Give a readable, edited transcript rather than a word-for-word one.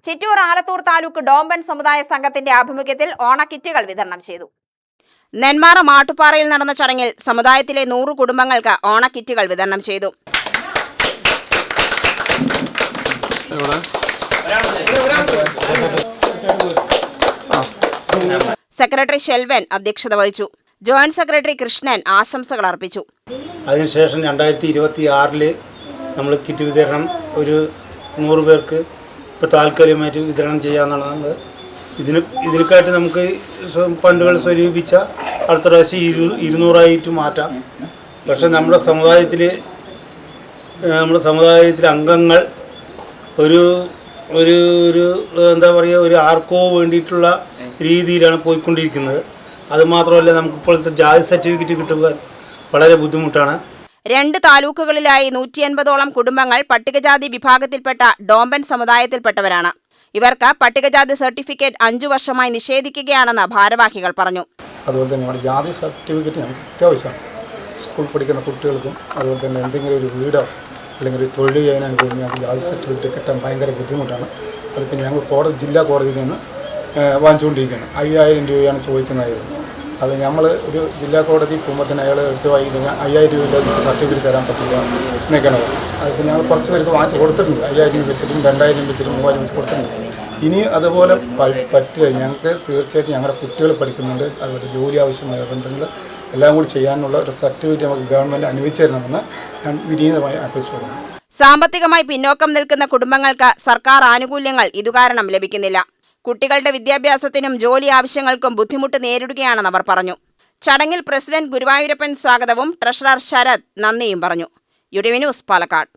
ചിറ്റൂർ ആലത്തൂർ താലൂക്ക് ഡോംബൻ സമുദായ സംഘത്തിന്റെ ആഭിമുഖ്യത്തിൽ ഓണക്കിറ്റുകൾ വിതരണം ചെയ്തു. നെന്മാറ മാട്ടുപാറയിൽ നടന്ന ചടങ്ങിൽ സമുദായത്തിലെ 100 കുടുംബങ്ങൾക്ക് ഓണക്കിറ്റുകൾ വിതരണം ചെയ്തു. സെക്രട്ടറി ഷെൽവൻ അധ്യക്ഷത വഹിച്ചു. ജോയിന്റ് സെക്രട്ടറി കൃഷ്ണൻ ആശംസകൾ അർപ്പിച്ചു. അതിനുശേഷം 2026 നമ്മൾ കിറ്റ് വിതരണം ഒരു 100 പേർക്ക് ഇപ്പോൾ താൽക്കാലികമായിട്ട് വിതരണം ചെയ്യാമെന്നാണ്. ഇതിനേക്കായിട്ട് നമുക്ക് ഫണ്ടുകൾ സ്വരൂപിച്ച അടുത്ത പ്രാവശ്യം 200 മാറ്റാം. പക്ഷെ നമ്മുടെ സമുദായത്തിലെ അംഗങ്ങൾ ഒരു എന്താ പറയുക, ഒരു ആർക്കോ വേണ്ടിയിട്ടുള്ള രീതിയിലാണ് പോയിക്കൊണ്ടിരിക്കുന്നത്. അതുമാത്രമല്ല, നമുക്കിപ്പോഴത്തെ ജാതി സർട്ടിഫിക്കറ്റ് കിട്ടുക വളരെ ബുദ്ധിമുട്ടാണ്. 2 താലൂക്കുകളിലായി 180ഓളം കുടുംബങ്ങൾ പട്ടികജാതി വിഭാഗത്തിൽപ്പെട്ട ഡോംബൻ സമുദായത്തിൽപ്പെട്ടവരാണ്. ഇവർക്ക് പട്ടികജാതി സർട്ടിഫിക്കറ്റ് 5 വർഷമായി നിഷേധിക്കുകയാണെന്ന് ഭാരവാഹികൾ പറഞ്ഞു. അതുപോലെ തന്നെ നമ്മുടെ ജാതി സർട്ടിഫിക്കറ്റ് ഞങ്ങൾക്ക് അത്യാവശ്യമാണ്. സ്കൂൾ പഠിക്കുന്ന കുട്ടികൾക്കും അതുപോലെ തന്നെ എന്തെങ്കിലും ഒരു വീടോ അല്ലെങ്കിൽ ഒരു തൊഴിൽ ചെയ്യാനാണ് ഞങ്ങൾക്ക് ജാതി സർട്ടിഫിക്കറ്റ് കിട്ടാൻ ഭയങ്കര ബുദ്ധിമുട്ടാണ്. അതിപ്പോൾ ഞങ്ങൾ ജില്ലാ കോടതിയിൽ നിന്ന് വാങ്ങിച്ചുകൊണ്ടിരിക്കുകയാണ്. 5000 രൂപയാണ് ചോദിക്കുന്നതായിരുന്നു. അത് നമ്മൾ ഒരു ജില്ലാ കോടതി പോകുമ്പോൾ തന്നെ അയാൾ കൃത്യമായി 5000 രൂപ സർട്ടിഫിക്കറ്റ് തരാൻ പറ്റില്ല എന്നൊക്കെയാണ്. അതിപ്പോൾ ഞങ്ങൾ കുറച്ച് പേർക്ക് വാങ്ങിച്ച് കൊടുത്തിട്ടുണ്ട്. 5000 രൂപ വെച്ചിട്ടും 2000 വെച്ചിട്ടും 3000 വെച്ച് കൊടുത്തിട്ടുണ്ട്. ഇനി അതുപോലെ പറ്റില്ല. ഞങ്ങൾക്ക് തീർച്ചയായിട്ടും ഞങ്ങളുടെ കുട്ടികൾ പഠിക്കുന്നുണ്ട്, അതുപോലെ ജോലി ആവശ്യമായ ബന്ധങ്ങൾ എല്ലാം കൂടി ചെയ്യാനുള്ള ഒരു സർട്ടിഫിക്കറ്റ് നമുക്ക് ഗവൺമെൻറ് അനുവദിച്ചു തരണമെന്ന് ഞാൻ വിനീതമായി അഭ്യർത്ഥിക്കുന്നു. സാമ്പത്തികമായി പിന്നോക്കം നിൽക്കുന്ന കുടുംബങ്ങൾക്ക് സർക്കാർ ആനുകൂല്യങ്ങൾ ഇതുകാരണം ലഭിക്കുന്നില്ല. കുട്ടികളുടെ വിദ്യാഭ്യാസത്തിനും ജോലി ആവശ്യങ്ങൾക്കും ബുദ്ധിമുട്ട് നേരിടുകയാണെന്ന് അവർ പറഞ്ഞു. ചടങ്ങിൽ പ്രസിഡന്റ് ഗുരുവായൂരപ്പൻ സ്വാഗതവും ട്രഷറർ ശരത് നന്ദിയും പറഞ്ഞു. UTV news, Palakkad.